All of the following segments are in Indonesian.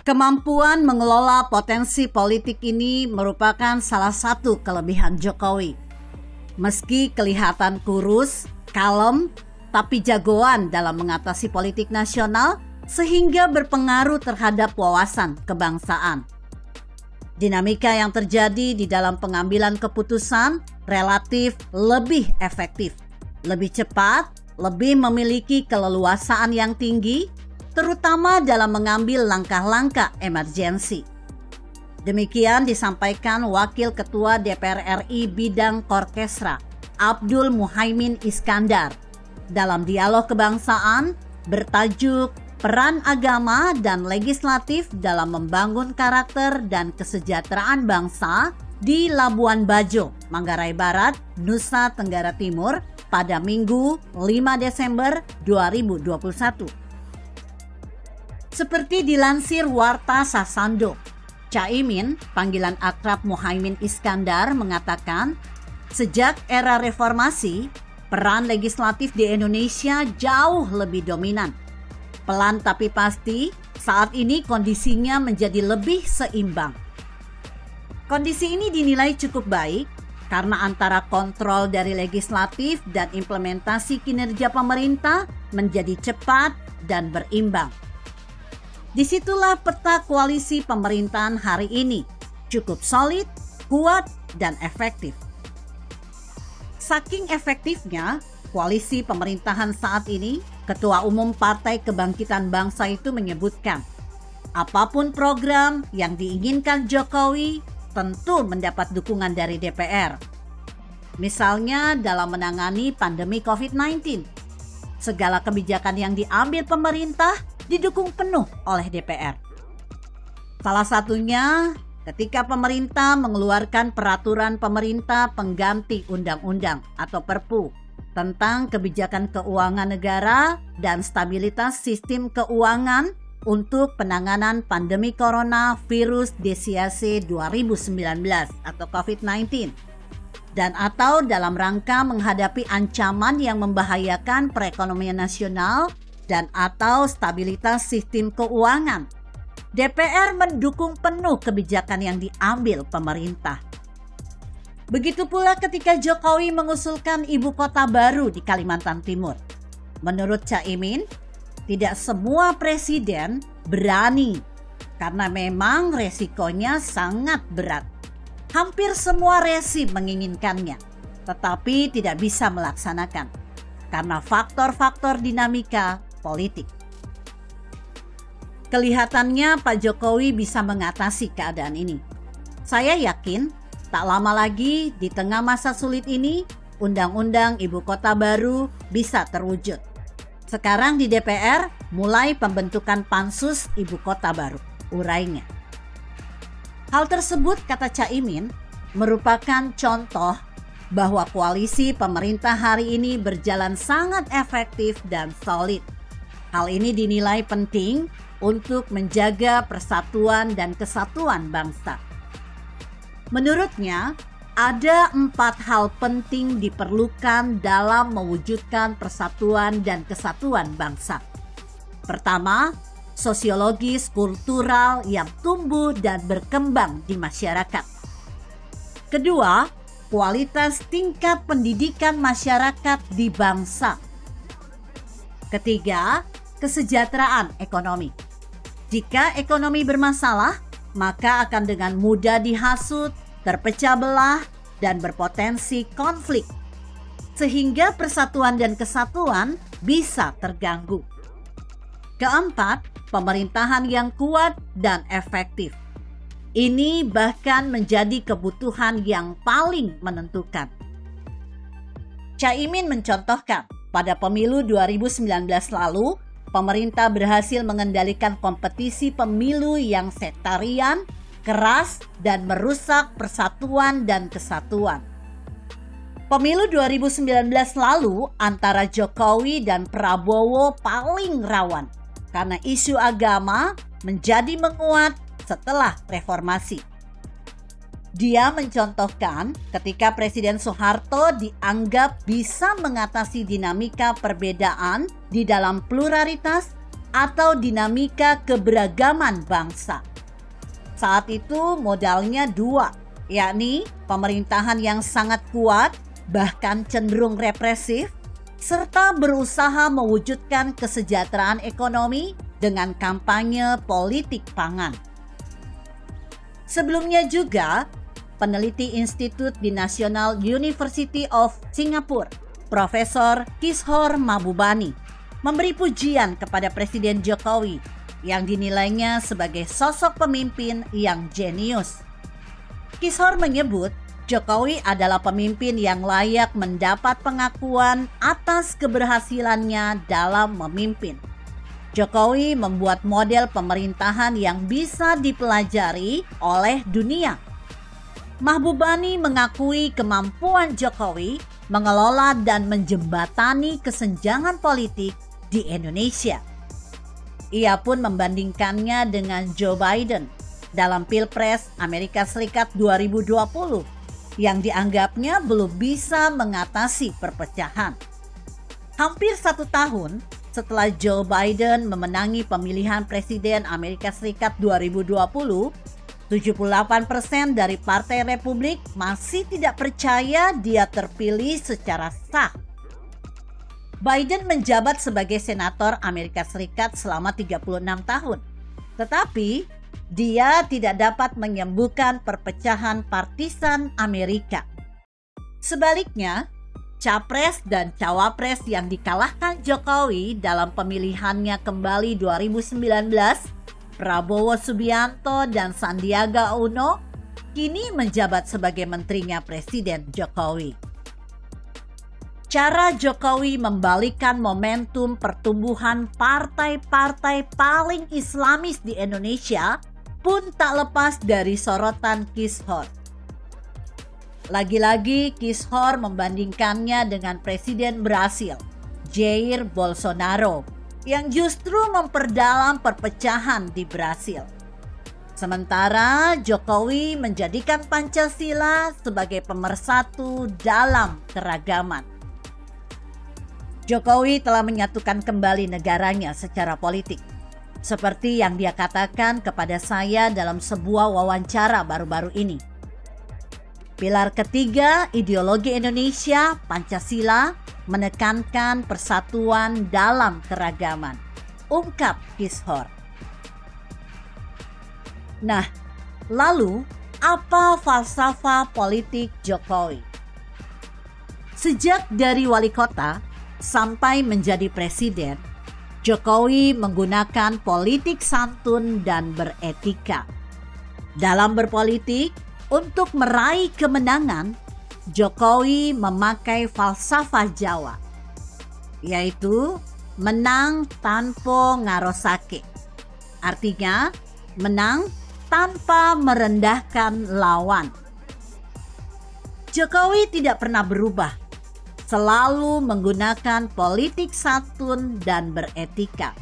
Kemampuan mengelola potensi politik ini merupakan salah satu kelebihan Jokowi. Meski kelihatan kurus, kalem, tapi jagoan dalam mengatasi politik nasional sehingga berpengaruh terhadap wawasan kebangsaan. Dinamika yang terjadi di dalam pengambilan keputusan relatif lebih efektif, lebih cepat, lebih memiliki keleluasaan yang tinggi, terutama dalam mengambil langkah-langkah emergensi. Demikian disampaikan Wakil Ketua DPR RI Bidang Korkesra, Abdul Muhaimin Iskandar, dalam dialog kebangsaan bertajuk Peran Agama dan Legislatif dalam Membangun Karakter dan Kesejahteraan Bangsa di Labuan Bajo, Manggarai Barat, Nusa Tenggara Timur pada Minggu 5 Desember 2021. Seperti dilansir Warta Sasando, Caimin, panggilan akrab Muhaimin Iskandar, mengatakan, sejak era reformasi, peran legislatif di Indonesia jauh lebih dominan. Pelan tapi pasti, saat ini kondisinya menjadi lebih seimbang. Kondisi ini dinilai cukup baik karena antara kontrol dari legislatif dan implementasi kinerja pemerintah menjadi cepat dan berimbang. Disitulah peta koalisi pemerintahan hari ini, cukup solid, kuat, dan efektif. Saking efektifnya koalisi pemerintahan saat ini, Ketua Umum Partai Kebangkitan Bangsa itu menyebutkan, apapun program yang diinginkan Jokowi tentu mendapat dukungan dari DPR. Misalnya dalam menangani pandemi COVID-19, segala kebijakan yang diambil pemerintah didukung penuh oleh DPR. Salah satunya ketika pemerintah mengeluarkan peraturan pemerintah pengganti undang-undang atau Perpu tentang kebijakan keuangan negara dan stabilitas sistem keuangan untuk penanganan pandemi coronavirus DCAC 2019 atau COVID-19 dan atau dalam rangka menghadapi ancaman yang membahayakan perekonomian nasional dan atau stabilitas sistem keuangan. DPR mendukung penuh kebijakan yang diambil pemerintah. Begitu pula ketika Jokowi mengusulkan ibu kota baru di Kalimantan Timur. Menurut Caimin, tidak semua presiden berani karena memang resikonya sangat berat. Hampir semua rezim menginginkannya, tetapi tidak bisa melaksanakan karena faktor-faktor dinamika politik. Kelihatannya Pak Jokowi bisa mengatasi keadaan ini. Saya yakin tak lama lagi di tengah masa sulit ini, Undang-Undang Ibu Kota Baru bisa terwujud. Sekarang di DPR mulai pembentukan Pansus Ibu Kota Baru, urainya. Hal tersebut, kata Caimin, merupakan contoh bahwa koalisi pemerintah hari ini berjalan sangat efektif dan solid. Hal ini dinilai penting untuk menjaga persatuan dan kesatuan bangsa. Menurutnya, ada 4 hal penting diperlukan dalam mewujudkan persatuan dan kesatuan bangsa. Pertama, sosiologis kultural yang tumbuh dan berkembang di masyarakat. Kedua, kualitas tingkat pendidikan masyarakat di bangsa. Ketiga, kesejahteraan ekonomi. Jika ekonomi bermasalah, maka akan dengan mudah dihasut, terpecah belah, dan berpotensi konflik. Sehingga persatuan dan kesatuan bisa terganggu. Keempat, pemerintahan yang kuat dan efektif. Ini bahkan menjadi kebutuhan yang paling menentukan. Caimin mencontohkan, pada pemilu 2019 lalu, pemerintah berhasil mengendalikan kompetisi pemilu yang sektarian, keras, dan merusak persatuan dan kesatuan. Pemilu 2019 lalu antara Jokowi dan Prabowo paling rawan karena isu agama menjadi menguat setelah reformasi. Dia mencontohkan ketika Presiden Soeharto dianggap bisa mengatasi dinamika perbedaan di dalam pluralitas atau dinamika keberagaman bangsa. Saat itu modalnya dua, yakni pemerintahan yang sangat kuat, bahkan cenderung represif, serta berusaha mewujudkan kesejahteraan ekonomi dengan kampanye politik pangan. Sebelumnya juga, peneliti Institut di National University of Singapore, Profesor Kishore Mahbubani, memberi pujian kepada Presiden Jokowi yang dinilainya sebagai sosok pemimpin yang jenius. Kishore menyebut Jokowi adalah pemimpin yang layak mendapat pengakuan atas keberhasilannya dalam memimpin. Jokowi membuat model pemerintahan yang bisa dipelajari oleh dunia. Mahbubani mengakui kemampuan Jokowi mengelola dan menjembatani kesenjangan politik di Indonesia. Ia pun membandingkannya dengan Joe Biden dalam Pilpres Amerika Serikat 2020 yang dianggapnya belum bisa mengatasi perpecahan. Hampir 1 tahun setelah Joe Biden memenangi pemilihan Presiden Amerika Serikat 2020, 78% dari Partai Republik masih tidak percaya dia terpilih secara sah. Biden menjabat sebagai senator Amerika Serikat selama 36 tahun. Tetapi dia tidak dapat menyembuhkan perpecahan partisan Amerika. Sebaliknya, Capres dan Cawapres yang dikalahkan Jokowi dalam pemilihannya kembali 2019, Prabowo Subianto dan Sandiaga Uno, kini menjabat sebagai menterinya Presiden Jokowi. Cara Jokowi membalikkan momentum pertumbuhan partai-partai paling Islamis di Indonesia pun tak lepas dari sorotan Kishore. Lagi-lagi Kishore membandingkannya dengan Presiden Brasil, Jair Bolsonaro, yang justru memperdalam perpecahan di Brasil. Sementara Jokowi menjadikan Pancasila sebagai pemersatu dalam keragaman. Jokowi telah menyatukan kembali negaranya secara politik, seperti yang dia katakan kepada saya dalam sebuah wawancara baru-baru ini. Pilar ketiga ideologi Indonesia, Pancasila, menekankan persatuan dalam keragaman, ungkap Kishore. Nah, lalu apa falsafah politik Jokowi? Sejak dari wali kota sampai menjadi presiden, Jokowi menggunakan politik santun dan beretika. Dalam berpolitik, untuk meraih kemenangan, Jokowi memakai falsafah Jawa, yaitu menang tanpa ngarosake. Artinya, menang tanpa merendahkan lawan. Jokowi tidak pernah berubah, selalu menggunakan politik santun dan beretika.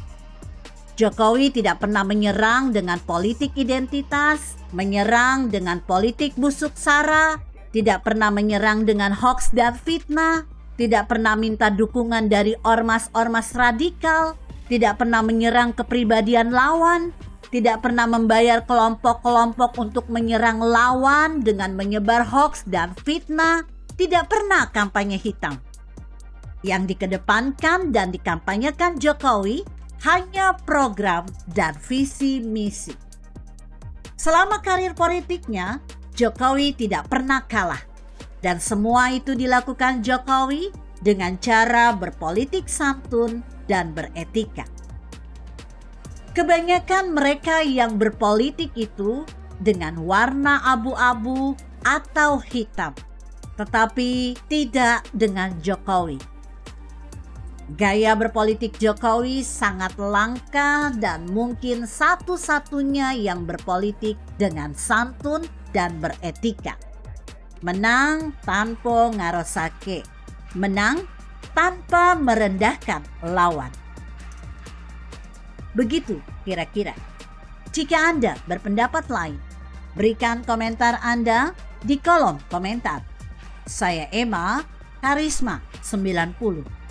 Jokowi tidak pernah menyerang dengan politik identitas, menyerang dengan politik busuk sara, tidak pernah menyerang dengan hoaks dan fitnah, tidak pernah minta dukungan dari ormas-ormas radikal, tidak pernah menyerang kepribadian lawan, tidak pernah membayar kelompok-kelompok untuk menyerang lawan dengan menyebar hoaks dan fitnah, tidak pernah kampanye hitam. Yang dikedepankan dan dikampanyekan Jokowi hanya program dan visi misi. Selama karir politiknya, Jokowi tidak pernah kalah. Dan semua itu dilakukan Jokowi dengan cara berpolitik santun dan beretika. Kebanyakan mereka yang berpolitik itu dengan warna abu-abu atau hitam, tetapi tidak dengan Jokowi. Gaya berpolitik Jokowi sangat langka dan mungkin satu-satunya yang berpolitik dengan santun dan beretika. Menang tanpa ngarosake, menang tanpa merendahkan lawan. Begitu kira-kira. Jika Anda berpendapat lain, berikan komentar Anda di kolom komentar. Saya Emma, Karisma 90.